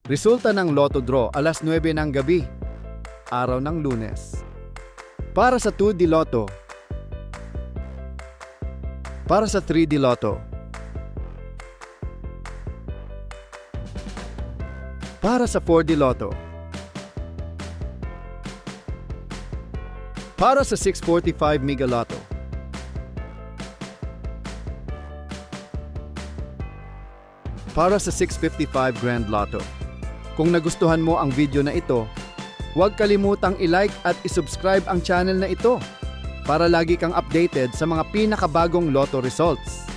Resulta ng Lotto Draw alas 9 ng gabi, araw ng Lunes. Para sa 2D Lotto. Para sa 3D Lotto. Para sa 4D Lotto. Para sa 645 Mega Lotto. Para sa 655 Grand Lotto. Kung nagustuhan mo ang video na ito, huwag kalimutang i-like at i-subscribe ang channel na ito para lagi kang updated sa mga pinakabagong lotto results.